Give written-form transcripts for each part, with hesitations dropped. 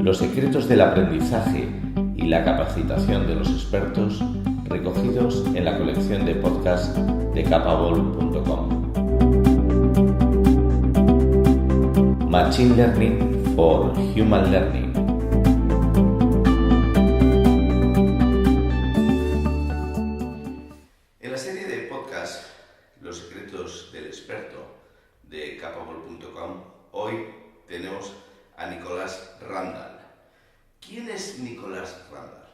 Los secretos del aprendizaje y la capacitación de los expertos recogidos en la colección de podcast de capable.com. Machine Learning for Human Learning. En la serie de podcast Los secretos del experto de capable.com, hoy tenemos a Nicolás Randall. ¿Quién es Nicolás Randall?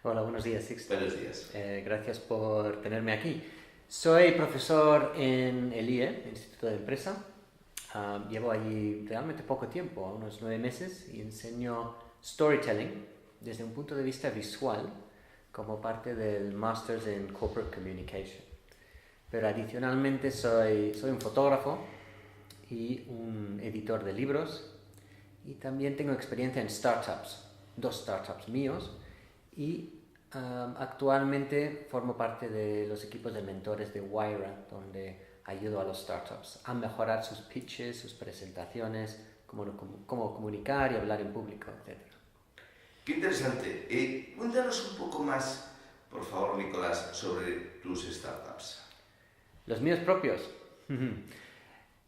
Hola, buenos días, Sixto. Buenos días. Gracias por tenerme aquí. Soy profesor en el IE, Instituto de Empresa. Llevo allí realmente poco tiempo, unos 9 meses, y enseño storytelling desde un punto de vista visual como parte del Masters in Corporate Communication. Pero adicionalmente soy un fotógrafo y un editor de libros, y también tengo experiencia en startups, 2 startups míos, y actualmente formo parte de los equipos de mentores de Wayra, donde ayudo a los startups a mejorar sus pitches, sus presentaciones, cómo comunicar y hablar en público, etc. Qué interesante. Cuéntanos un poco más, por favor, Nicolás, sobre tus startups. ¿Los míos propios?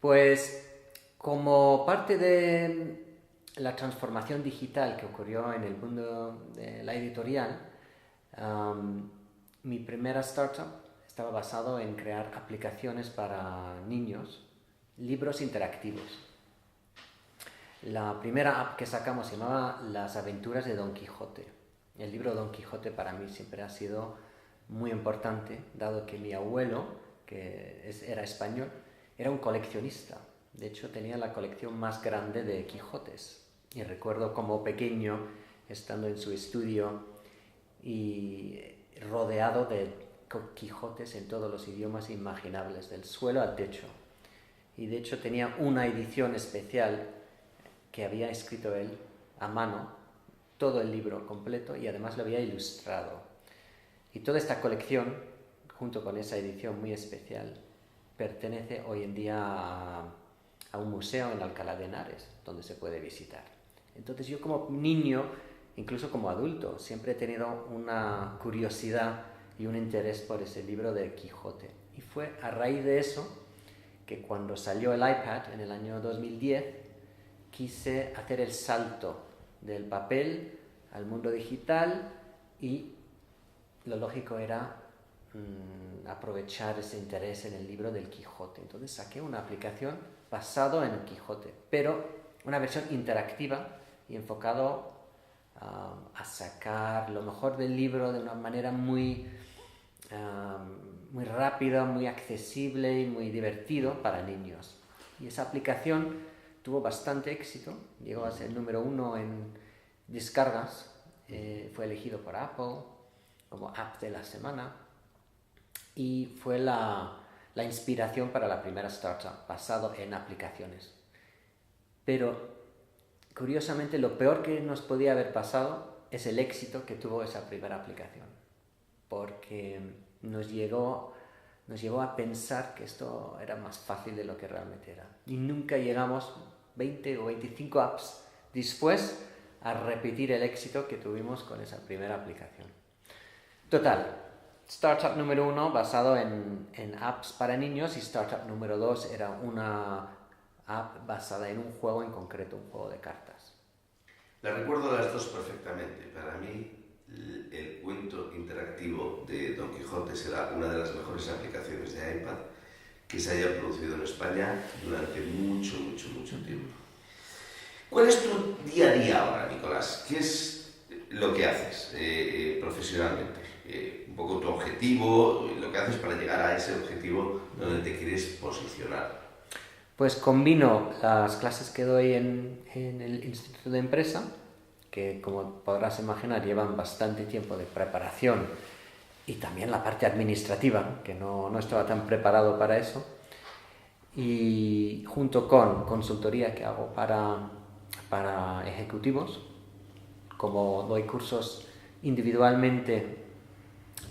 Pues como parte de la transformación digital que ocurrió en el mundo de la editorial, mi primera startup estaba basado en crear aplicaciones para niños, libros interactivos. La primera app que sacamos se llamaba Las aventuras de Don Quijote. El libro Don Quijote para mí siempre ha sido muy importante, dado que mi abuelo, que era español, era un coleccionista. De hecho, tenía la colección más grande de Quijotes. Y recuerdo como pequeño, estando en su estudio y rodeado de Quijotes en todos los idiomas imaginables, del suelo al techo. Y de hecho tenía una edición especial que había escrito él a mano, todo el libro completo, y además lo había ilustrado. Y toda esta colección, junto con esa edición muy especial, pertenece hoy en día a un museo en Alcalá de Henares, donde se puede visitar. Entonces yo como niño, incluso como adulto, siempre he tenido una curiosidad y un interés por ese libro de Quijote. Y fue a raíz de eso que cuando salió el iPad en el año 2010, quise hacer el salto del papel al mundo digital, y lo lógico era aprovechar ese interés en el libro del Quijote. Entonces saqué una aplicación basada en el Quijote, pero una versión interactiva y enfocado a sacar lo mejor del libro de una manera muy rápida, muy accesible y muy divertido para niños. Y esa aplicación tuvo bastante éxito, llegó a ser el número 1 en descargas, fue elegido por Apple como App de la Semana, y fue la inspiración para la primera startup basado en aplicaciones. Pero curiosamente, lo peor que nos podía haber pasado es el éxito que tuvo esa primera aplicación, porque nos llevó a pensar que esto era más fácil de lo que realmente era. Y nunca llegamos 20 o 25 apps después a repetir el éxito que tuvimos con esa primera aplicación. Total, startup número 1 basado en apps para niños, y startup número 2 era una app basada en un juego en concreto, un juego de cartas. La recuerdo las dos perfectamente. Para mí, el cuento interactivo de Don Quijote será una de las mejores aplicaciones de iPad que se haya producido en España durante mucho tiempo. ¿Cuál es tu día a día ahora, Nicolás? ¿Qué es lo que haces profesionalmente? Un poco tu objetivo, lo que haces para llegar a ese objetivo donde te quieres posicionar. Pues combino las clases que doy en el Instituto de Empresa, que como podrás imaginar llevan bastante tiempo de preparación, y también la parte administrativa, que no estaba tan preparado para eso, y junto con consultoría que hago para ejecutivos, como doy cursos individualmente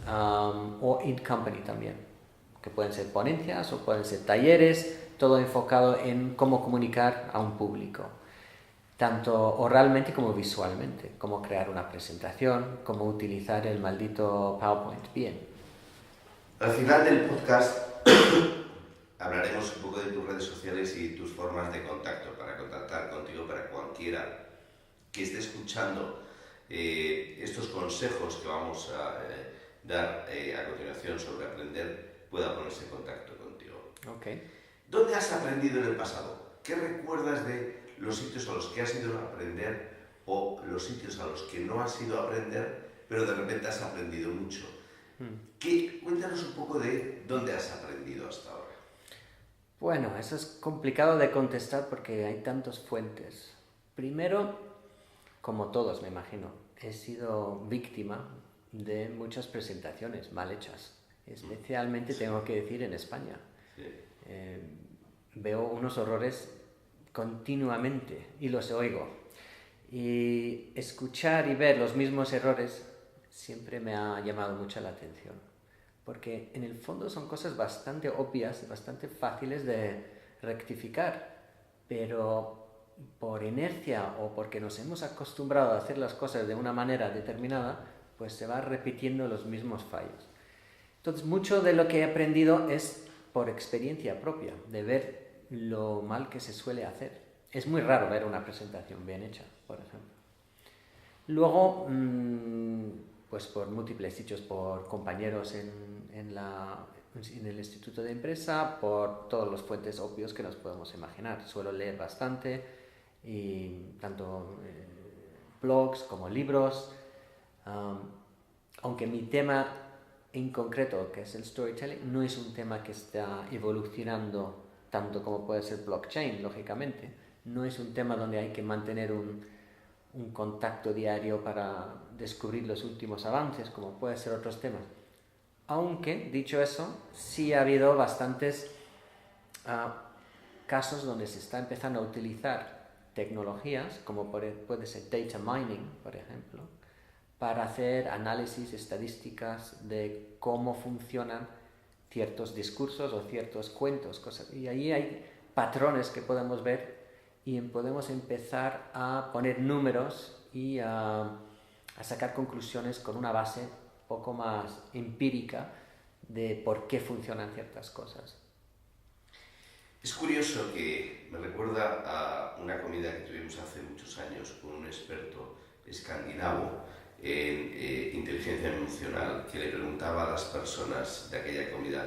o in company también, que pueden ser ponencias o pueden ser talleres, todo enfocado en cómo comunicar a un público. tanto oralmente como visualmente, cómo crear una presentación, cómo utilizar el maldito PowerPoint bien. Al final del podcast hablaremos un poco de tus redes sociales y tus formas de contacto para contactar contigo, para cualquiera que esté escuchando estos consejos que vamos a dar a continuación sobre aprender, pueda ponerse en contacto contigo. Okay. ¿Dónde has aprendido en el pasado? ¿Qué recuerdas de los sitios a los que has ido a aprender o los sitios a los que no has ido a aprender, pero de repente has aprendido mucho? Cuéntanos un poco de dónde has aprendido hasta ahora. Bueno, eso es complicado de contestar porque hay tantas fuentes. Primero, como todos me imagino, he sido víctima de muchas presentaciones mal hechas, especialmente tengo que decir en España. Sí. Veo unos horrores continuamente y los oigo. Y escuchar y ver los mismos errores siempre me ha llamado mucho la atención, porque en el fondo son cosas bastante obvias, bastante fáciles de rectificar, pero por inercia o porque nos hemos acostumbrado a hacer las cosas de una manera determinada, pues se va repitiendo los mismos fallos. Entonces, mucho de lo que he aprendido es por experiencia propia, de ver lo mal que se suele hacer. Es muy raro ver una presentación bien hecha, por ejemplo. Luego, pues por múltiples sitios, por compañeros en el instituto de empresa, por todas las fuentes obvias que nos podemos imaginar. Suelo leer bastante, y tanto blogs como libros, aunque mi tema en concreto, que es el storytelling, no es un tema que está evolucionando tanto como puede ser blockchain, lógicamente. No es un tema donde hay que mantener un contacto diario para descubrir los últimos avances, como puede ser otros temas. Aunque, dicho eso, sí ha habido bastantes casos donde se está empezando a utilizar tecnologías, como puede ser data mining, por ejemplo, para hacer análisis estadísticas de cómo funcionan ciertos discursos o ciertos cuentos, cosas. Y ahí hay patrones que podemos ver y podemos empezar a poner números y a sacar conclusiones con una base un poco más empírica de por qué funcionan ciertas cosas. Es curioso que me recuerda a una comida que tuvimos hace muchos años con un experto escandinavo en inteligencia emocional, que le preguntaba a las personas de aquella comida: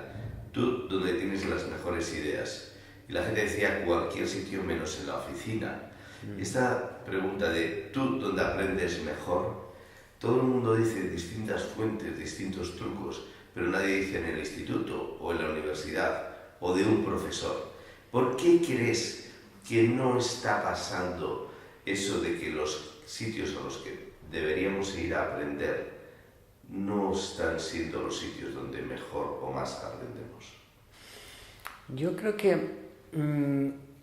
¿tú dónde tienes las mejores ideas? Y la gente decía: cualquier sitio menos en la oficina. Esta pregunta de ¿tú dónde aprendes mejor? Todo el mundo dice distintas fuentes, distintos trucos, pero nadie dice en el instituto o en la universidad o de un profesor. ¿Por qué crees que no está pasando eso de que los sitios a los que deberíamos ir a aprender no están siendo los sitios donde mejor o más aprendemos? Yo creo que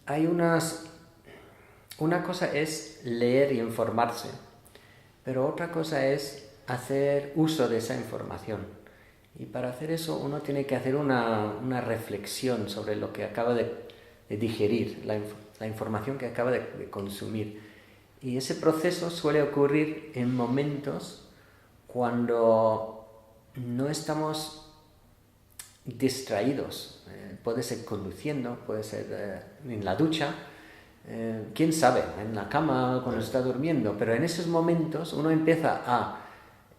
hay una cosa es leer y informarse, pero otra cosa es hacer uso de esa información. Y para hacer eso uno tiene que hacer una reflexión sobre lo que acaba de digerir, la información que acaba de consumir. Y ese proceso suele ocurrir en momentos cuando no estamos distraídos. Puede ser conduciendo, puede ser en la ducha, quién sabe, en la cama cuando está durmiendo, pero en esos momentos uno empieza a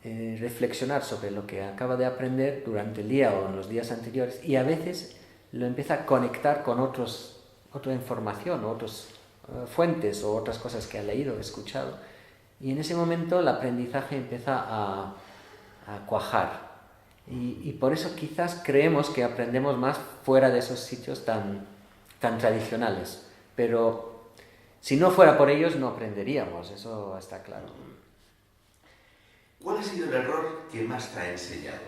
reflexionar sobre lo que acaba de aprender durante el día o en los días anteriores, y a veces lo empieza a conectar con otra información, otras fuentes o otras cosas que ha leído, escuchado, y en ese momento el aprendizaje empieza a cuajar. Y por eso quizás creemos que aprendemos más fuera de esos sitios tan tradicionales, pero si no fuera por ellos no aprenderíamos, eso está claro. ¿Cuál ha sido el error que más te ha enseñado?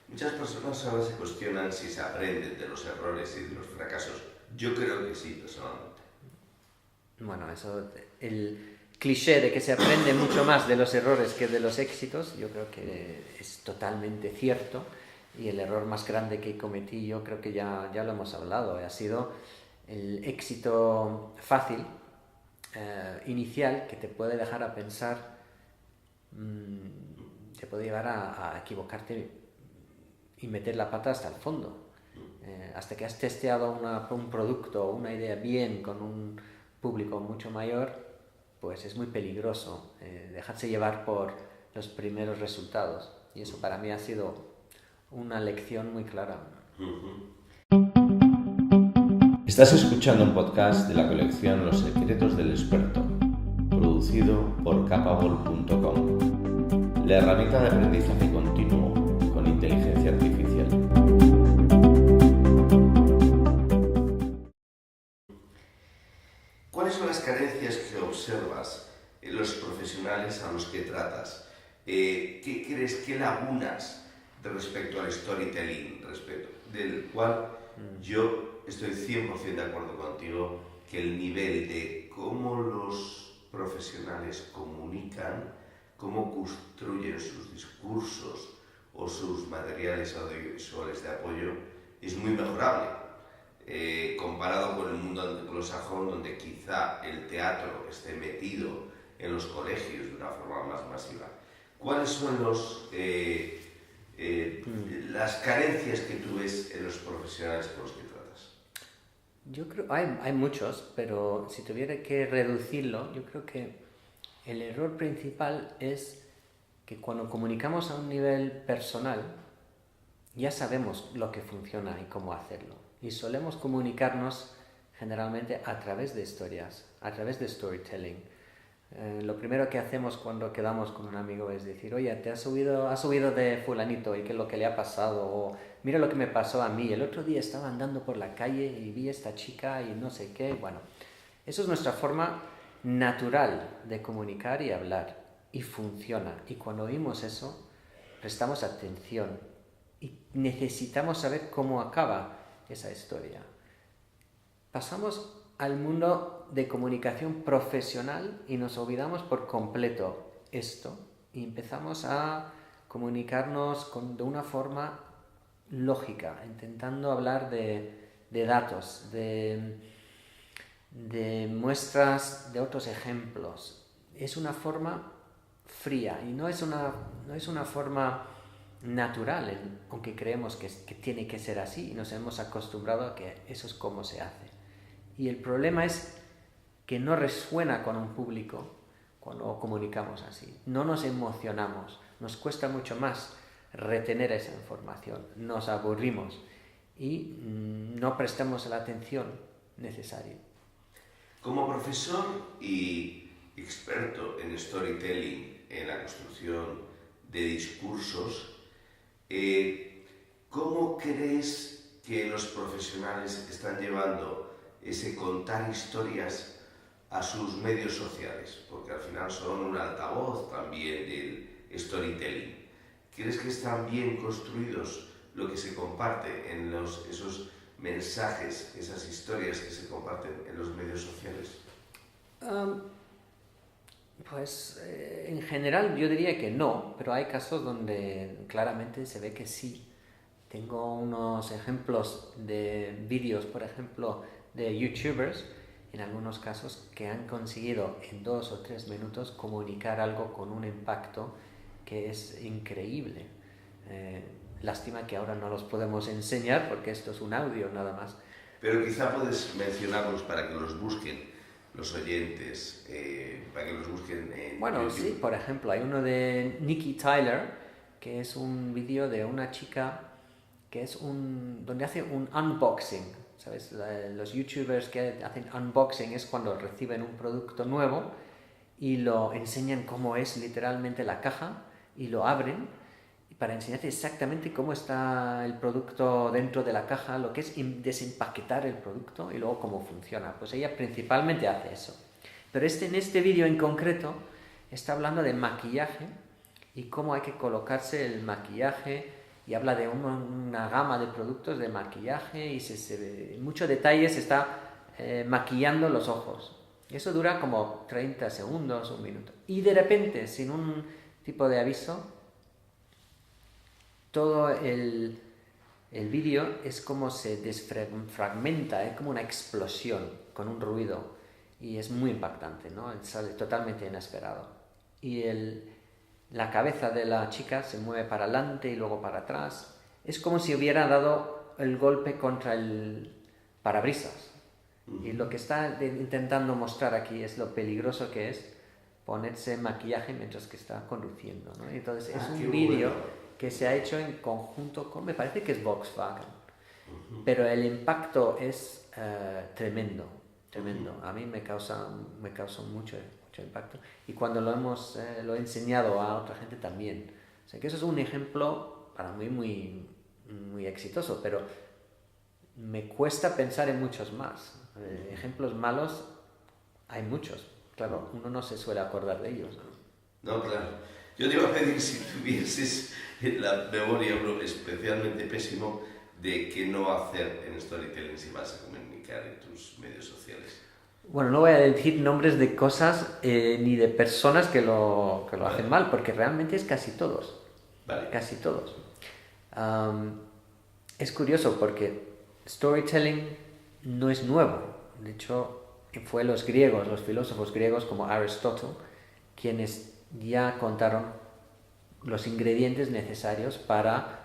Muchas personas ahora se cuestionan si se aprenden de los errores y de los fracasos. Yo creo que sí, personalmente. Bueno, eso, el cliché de que se aprende mucho más de los errores que de los éxitos, yo creo que es totalmente cierto, y el error más grande que cometí, yo creo que ya lo hemos hablado, ha sido el éxito fácil inicial que te puede dejar a pensar, te puede llevar a equivocarte y meter la pata hasta el fondo. Hasta que has testeado un producto o una idea bien con un público mucho mayor, pues es muy peligroso dejarse llevar por los primeros resultados. Y eso para mí ha sido una lección muy clara. Estás escuchando un podcast de la colección Los secretos del experto, producido por capable.com, la herramienta de aprendizaje continuo con inteligencia artificial. ¿Cuáles son las carencias que observas en los profesionales a los que tratas? ¿Qué crees, qué lagunas respecto al storytelling, del cual yo estoy 100% de acuerdo contigo, que el nivel de cómo los profesionales comunican, cómo construyen sus discursos o sus materiales audiovisuales de apoyo es muy mejorable. Comparado con el mundo anglosajón, donde quizá el teatro esté metido en los colegios de una forma más masiva. ¿Cuáles son las carencias que tú ves en los profesionales con los que tratas? Yo creo, hay muchos, pero si tuviera que reducirlo, yo creo que el error principal es que cuando comunicamos a un nivel personal, ya sabemos lo que funciona y cómo hacerlo. Y solemos comunicarnos generalmente a través de historias, a través de storytelling. Lo primero que hacemos cuando quedamos con un amigo es decir, oye, has subido de fulanito y qué es lo que le ha pasado, o mira lo que me pasó a mí, el otro día estaba andando por la calle y vi a esta chica y no sé qué. Bueno, eso es nuestra forma natural de comunicar y hablar, y funciona. Y cuando oímos eso, prestamos atención y necesitamos saber cómo acaba esa historia. Pasamos al mundo de comunicación profesional y nos olvidamos por completo esto y empezamos a comunicarnos de una forma lógica, intentando hablar de datos, de muestras de otros ejemplos. Es una forma fría y no es una forma natural, aunque creemos que tiene que ser así y nos hemos acostumbrado a que eso es como se hace. Y el problema es que no resuena con un público cuando comunicamos así. No nos emocionamos, nos cuesta mucho más retener esa información, nos aburrimos y no prestamos la atención necesaria. Como profesor y experto en storytelling, en la construcción de discursos, ¿cómo crees que los profesionales están llevando ese contar historias a sus medios sociales? Porque al final son un altavoz también del storytelling. ¿Crees que están bien construidos lo que se comparte en esos mensajes, esas historias que se comparten en los medios sociales? En general yo diría que no, pero hay casos donde claramente se ve que sí. Tengo unos ejemplos de vídeos, por ejemplo, de youtubers, en algunos casos, que han conseguido en 2 o 3 minutos comunicar algo con un impacto que es increíble. Lástima que ahora no los podemos enseñar porque esto es un audio nada más. Pero quizá puedes mencionarlos para que los busquen los oyentes, para que los busquen en Bueno, YouTube. sí, por ejemplo, hay uno de Nikki Tyler, que es un vídeo de una chica que es donde hace un unboxing, ¿sabes? Los youtubers que hacen unboxing es cuando reciben un producto nuevo y lo enseñan cómo es literalmente la caja y lo abren para enseñarte exactamente cómo está el producto dentro de la caja, lo que es desempaquetar el producto y luego cómo funciona. Pues ella principalmente hace eso. Pero en este vídeo en concreto está hablando de maquillaje y cómo hay que colocarse el maquillaje, y habla de una gama de productos de maquillaje y en muchos detalles está maquillando los ojos. Y eso dura como 30 segundos, 1 minuto. Y de repente, sin un tipo de aviso, todo el vídeo es como se desfragmenta, es como una explosión con un ruido. y es muy impactante, ¿no? Sale totalmente inesperado. Y la cabeza de la chica se mueve para adelante y luego para atrás. Es como si hubiera dado el golpe contra el parabrisas. Y lo que está intentando mostrar aquí es lo peligroso que es ponerse maquillaje mientras que está conduciendo, ¿no? Entonces es un vídeo que se ha hecho en conjunto con, me parece que es Volkswagen, pero el impacto es tremendo. A mí me causa mucho impacto, y cuando lo he enseñado a otra gente también. O sea que eso es un ejemplo para mí muy, muy exitoso, pero me cuesta pensar en muchos más. Ejemplos malos hay muchos, claro, uno no se suele acordar de ellos, ¿no? No, claro. Yo te iba a pedir si tuvieses la memoria especialmente pésimo de qué no hacer en storytelling si vas a comunicar en tus medios sociales. Bueno, no voy a decir nombres de cosas ni de personas que lo hacen mal, porque realmente es casi todos. Vale. Casi todos. Es curioso porque storytelling no es nuevo. De hecho, fue los filósofos griegos como Aristóteles, quienes ya contaron los ingredientes necesarios para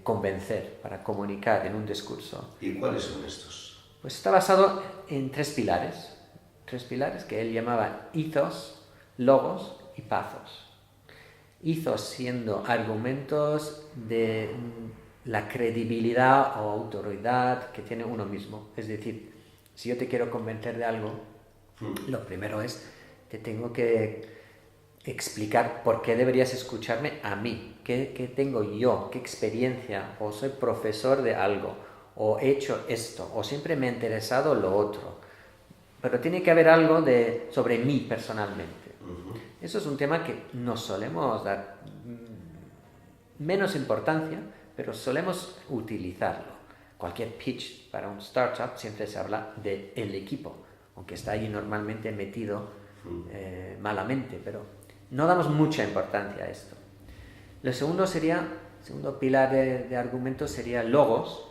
convencer, para comunicar en un discurso. ¿Y cuáles son estos? Pues está basado en tres pilares que él llamaba ethos, logos y pathos. Ethos siendo argumentos de la credibilidad o autoridad que tiene uno mismo. Es decir, si yo te quiero convencer de algo, lo primero es, te tengo que explicar por qué deberías escucharme a mí, qué tengo yo, qué experiencia, o soy profesor de algo, o he hecho esto, o siempre me ha interesado lo otro. Pero tiene que haber algo sobre mí personalmente. Eso es un tema que nos solemos dar menos importancia, pero solemos utilizarlo. Cualquier pitch para un startup siempre se habla del equipo, aunque está allí normalmente metido malamente, pero no damos mucha importancia a esto. El segundo pilar de argumentos sería logos,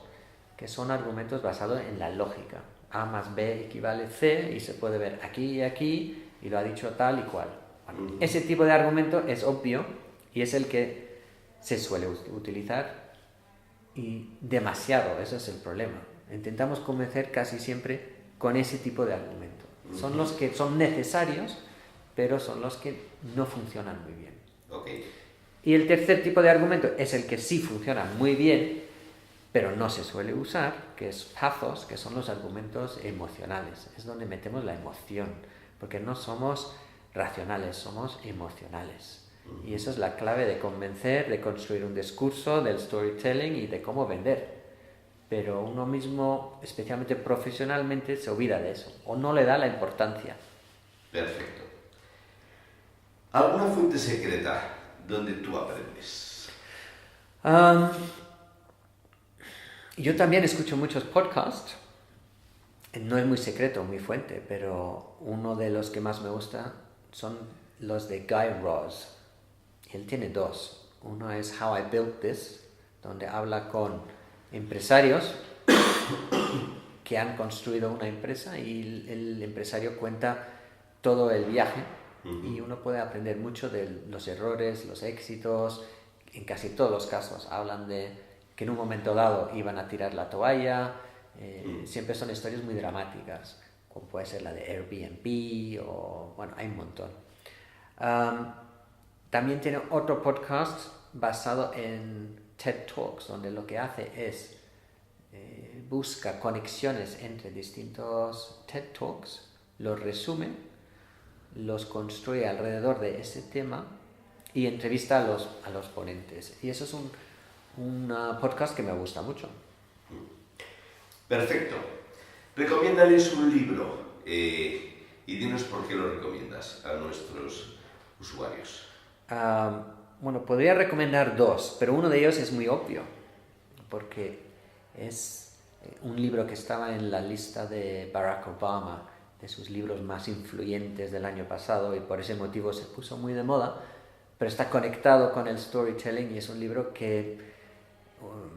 que son argumentos basados en la lógica. A más B equivale C, y se puede ver aquí y aquí, y lo ha dicho tal y cual. Bueno, ese tipo de argumento es obvio y es el que se suele utilizar, y demasiado, eso es el problema. Intentamos convencer casi siempre con ese tipo de argumentos. Son los que son necesarios, pero son los que no funcionan muy bien. Okay. Y el tercer tipo de argumento es el que sí funciona muy bien, pero no se suele usar, que es pathos, que son los argumentos emocionales. Es donde metemos la emoción, porque no somos racionales, somos emocionales. Y eso es la clave de convencer, de construir un discurso, del storytelling y de cómo vender. Pero uno mismo, especialmente profesionalmente, se olvida de eso, o no le da la importancia. Perfecto. ¿Alguna fuente secreta donde tú aprendes? Yo también escucho muchos podcasts. No es muy secreto mi fuente, pero uno de los que más me gusta son los de Guy Raz. Él tiene dos. Uno es How I Built This, donde habla con empresarios que han construido una empresa, y el empresario cuenta todo el viaje, y uno puede aprender mucho de los errores, los éxitos. En casi todos los casos hablan de que en un momento dado iban a tirar la toalla. Siempre son historias muy dramáticas, como puede ser la de Airbnb, o bueno, hay un montón. También tiene otro podcast basado en TED Talks, donde lo que hace es busca conexiones entre distintos TED Talks, los resume, los construye alrededor de ese tema y entrevista a los ponentes. Y eso es un podcast que me gusta mucho. Perfecto. Recomiéndales un libro y dinos por qué lo recomiendas a nuestros usuarios. Bueno, podría recomendar dos, pero uno de ellos es muy obvio, porque es un libro que estaba en la lista de Barack Obama, de sus libros más influyentes del año pasado, y por ese motivo se puso muy de moda, pero está conectado con el storytelling, y es un libro que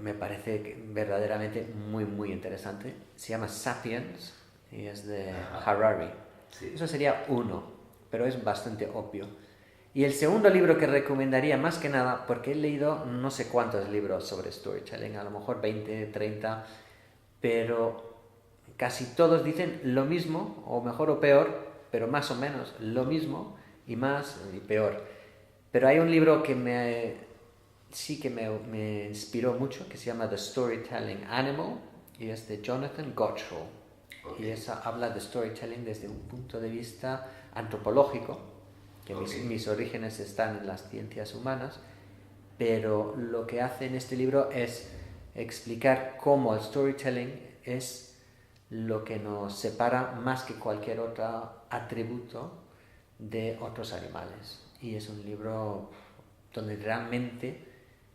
me parece verdaderamente muy, muy interesante. Se llama Sapiens y es de Harari. Sí. Eso sería uno, pero es bastante obvio. Y el segundo libro que recomendaría más que nada, porque he leído no sé cuántos libros sobre storytelling, a lo mejor 20, 30, pero casi todos dicen lo mismo, o mejor o peor, pero más o menos lo mismo, y más y peor. Pero hay un libro que me inspiró mucho, que se llama The Storytelling Animal, y es de Jonathan Gottschall. Okay. Y esa habla de storytelling desde un punto de vista antropológico, que mis orígenes están en las ciencias humanas, pero lo que hace en este libro es explicar cómo el storytelling es lo que nos separa más que cualquier otro atributo de otros animales. Y es un libro donde realmente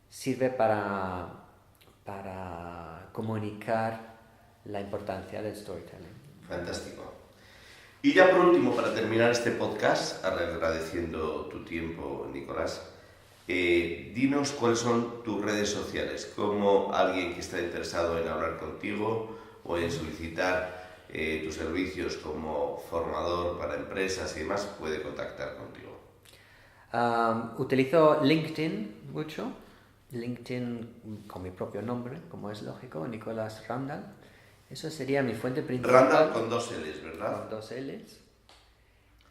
sirve para comunicar la importancia del storytelling. Fantástico. Y ya por último, para terminar este podcast, agradeciendo tu tiempo, Nicolás, dinos cuáles son tus redes sociales, cómo alguien que está interesado en hablar contigo o en solicitar tus servicios como formador para empresas y demás puede contactar contigo. Utilizo LinkedIn mucho, LinkedIn con mi propio nombre, como es lógico, Nicolás Randall. Eso sería mi fuente principal. Randall con 2 L's, ¿verdad? Con 2 L's.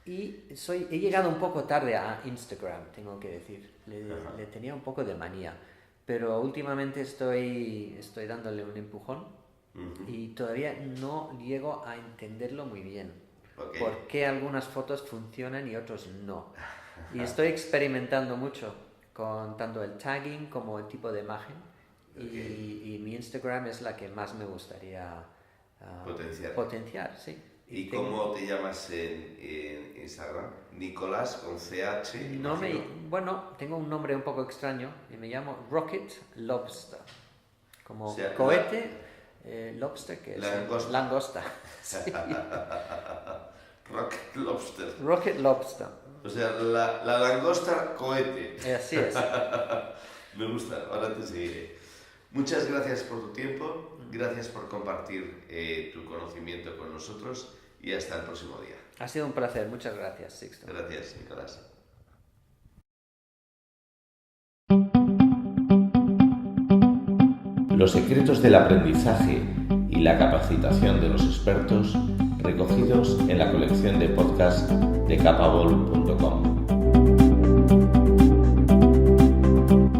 Y he llegado un poco tarde a Instagram, tengo que decir. Le tenía un poco de manía. Pero últimamente estoy dándole un empujón y todavía no llego a entenderlo muy bien. Okay. Por qué algunas fotos funcionan y otros no. Y estoy experimentando mucho con tanto el tagging como el tipo de imagen. Okay. Y mi Instagram es la que más me gustaría potenciar, sí. ¿Y cómo te llamas en Instagram? Nicolás con CH. Bueno, tengo un nombre un poco extraño y me llamo Rocket Lobster. Como cohete, lobster, que es langosta. Sí. Rocket Lobster. Rocket Lobster. O sea, la langosta cohete. Así es. Me gusta, ahora te seguiré. Muchas gracias por tu tiempo, gracias por compartir tu conocimiento con nosotros y hasta el próximo día. Ha sido un placer, muchas gracias, Sixto. Gracias, Nicolás. Los secretos del aprendizaje y la capacitación de los expertos recogidos en la colección de podcast de capable.com.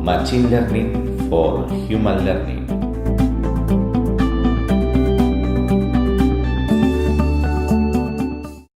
Machine Learning for Human Learning.